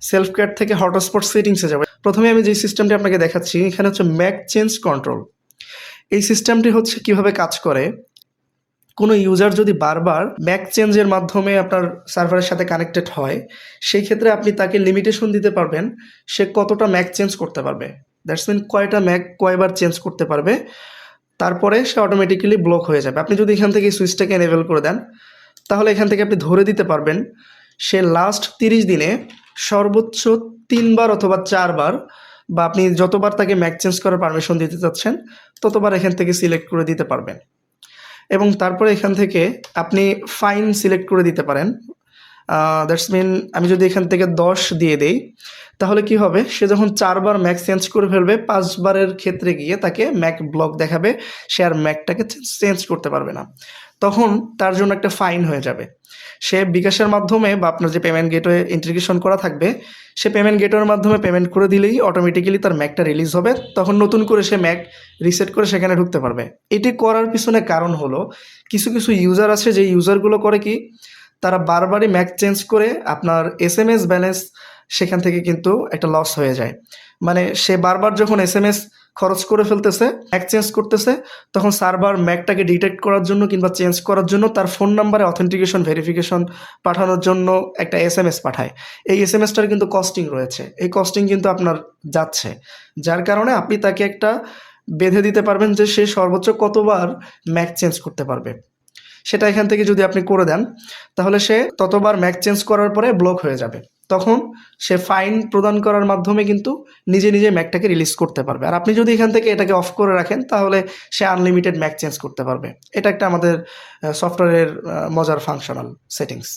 Self cat থেকে hotspot সেটিংসে যাবে। প্রথমে আমি যে সিস্টেমটি আপনাকে দেখাচ্ছি, এখানে হচ্ছে ম্যাক চেঞ্জ কন্ট্রোল। এই সিস্টেমটি হচ্ছে কিভাবে কাজ করে, কোনো ইউজার যদি বারবার ম্যাক চেঞ্জের মাধ্যমে আপনার সার্ভারের সাথে কানেক্টেড হয়, সেই ক্ষেত্রে আপনি তাকে লিমিটেশন দিতে পারবেন সে কতটা ম্যাক চেঞ্জ করতে পারবে। দ্যাটস মিন কয়টা ম্যাক কয়বার চেঞ্জ করতে পারবে, তারপরে সে অটোমেটিক্যালি ব্লক হয়ে যাবে। আপনি যদি এখান থেকে এই সুইচটাকে এনেবল করে দেন, তাহলে এখান থেকে আপনি ধরে দিতে পারবেন সে লাস্ট 30 দিনে সর্বোচ্চ 3 বার অথবা 4 বার, বা আপনি যতবার তাকে ম্যাক চেঞ্জ করার পারমিশন দিতে চাচ্ছেন ততবার এখান থেকে সিলেক্ট করে দিতে পারবেন। এবং তারপরে এখান থেকে আপনি ফাইন সিলেক্ট করে দিতে পারেন। দ্যাটস মিন আমি যদি এখান থেকে 10 দিয়ে দেই, তাহলে কি হবে, সে যখন 4 বার ম্যাক চেঞ্জ করে ফেলবে, 5 বারের ক্ষেত্রে গিয়ে তাকে ম্যাক ব্লক দেখাবে, সে আর ম্যাকটাকে চেঞ্জ করতে পারবে না। তখন তার জন্য একটা ফাইন হয়ে যাবে। সে বিকাশের মাধ্যমে বা আপনার যে পেমেন্ট গেটওয়ে ইন্টিগ্রেশন করা থাকবে, সে পেমেন্ট গেটওয়ের মাধ্যমে পেমেন্ট করে দিলেই অটোমেটিক্যালি তার ম্যাকটা রিলিজ হবে। তখন নতুন করে সে ম্যাক রিসেট করে সেখানে ঢুকতে পারবে। এটি করার পিছনে কারণ হলো, কিছু কিছু ইউজার আছে যে ইউজারগুলো করে কি, তারা বারবারই ম্যাক চেঞ্জ করে আপনার এসএমএস ব্যালেন্স সেখান থেকে কিন্তু একটা লস হয়ে যায়। মানে সে বারবার যখন এসএমএস খরচ করে ফেলতেছে, ম্যাক চেঞ্জ করতেছে, তখন সার্ভার ম্যাকটাকে ডিটেক্ট করার জন্য কিংবা চেঞ্জ করার জন্য তার ফোন নাম্বারে অথেন্টিকেশন ভেরিফিকেশন পাঠানোর জন্য একটা এসএমএস পাঠায়। এই এসএমএসটার কিন্তু কস্টিং রয়েছে, এই কস্টিং কিন্তু আপনার যাচ্ছে, যার কারণে আপনি তাকে একটা বেঁধে দিতে পারবেন যে সে সর্বোচ্চ কতবার ম্যাক চেঞ্জ করতে পারবে। সেটা এখান থেকে যদি আপনি করে দেন, তাহলে সে ততবার ম্যাক চেঞ্জ করার পরে ব্লক হয়ে যাবে। তখন সে ফাইন প্রদান করার মাধ্যমে কিন্তু নিজে নিজে ম্যাকটাকে রিলিজ করতে পারবে। আর আপনি যদি এখান থেকে এটাকে অফ করে রাখেন, তাহলে সে আনলিমিটেড ম্যাক চেঞ্জ করতে পারবে। এটা একটা আমাদের সফটওয়্যারের মজার ফাংশনাল সেটিংস।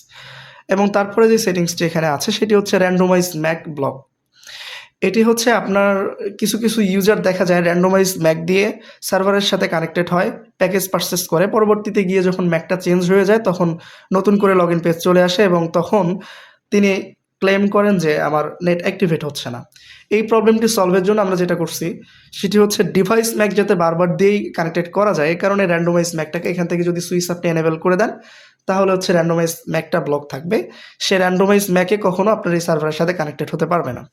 এবং তারপরে যে সেটিংসটি এখানে আছে সেটি হচ্ছে র্যান্ডমাইজ ম্যাক ব্লক। এটি হচ্ছে আপনার কিছু কিছু ইউজার দেখা যায় র্যান্ডমাইজ ম্যাক দিয়ে সার্ভারের সাথে কানেক্টেড হয়, প্যাকেজ পারচেস করে, পরবর্তীতে গিয়ে যখন ম্যাকটা চেঞ্জ হয়ে যায় তখন নতুন করে লগ ইন পেজ চলে আসে এবং তখন তিনি ক্লেম করেন যে আমার নেট অ্যাক্টিভেট হচ্ছে না। এই প্রবলেমটি সলভের জন্য আমরা যেটা করছি সেটি হচ্ছে ডিভাইস ম্যাক যাতে বারবার দিয়েই কানেক্টেড করা যায়, এই কারণে র্যান্ডমাইজ ম্যাকটাকে এখান থেকে যদি সুইচ আপনি এনেবল করে দেন, তাহলে হচ্ছে র্যান্ডমাইজ ম্যাকটা ব্লক থাকবে। সে র্যান্ডমাইজ ম্যাকে কখনো আপনার এই সার্ভারের সাথে কানেক্টেড হতে পারবে না।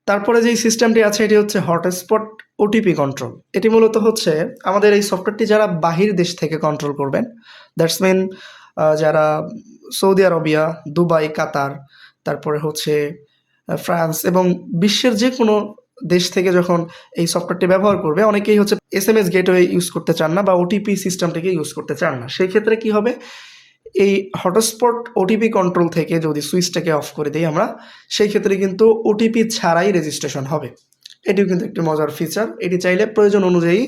তারপরে যেই সিস্টেমটি আছে এটি হচ্ছে হটস্পট ওটিপি কন্ট্রোল। এটি মূলত হচ্ছে আমাদের এই সফটওয়্যারটি যারা বাহির দেশ থেকে কন্ট্রোল করবেন, দ্যাটস মিন যারা সৌদি আরবিয়া, দুবাই, কাতার, তারপরে হচ্ছে ফ্রান্স এবং বিশ্বের যে কোনো দেশ থেকে যখন এই সফটওয়্যারটি ব্যবহার করবে, অনেকেই হচ্ছে এসএমএস গেটওয়ে ইউজ করতে চান না বা ওটিপি সিস্টেমটিকে ইউজ করতে চান না। সেই ক্ষেত্রে কি হবে, এই হটস্পট ওটিপি কন্ট্রোল থেকে যদি সুইচটাকে অফ করে দিই আমরা, সেই ক্ষেত্রে কিন্তু ওটিপি ছাড়াই রেজিস্ট্রেশন হবে। এটিও কিন্তু একটি মজার ফিচার। এটি চাইলে প্রয়োজন অনুযায়ী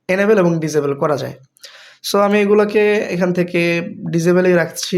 এনেবল এবং ডিসেবল করা যায়। সো আমি এগুলোকে এখান থেকে ডিসেবলেই রাখছি।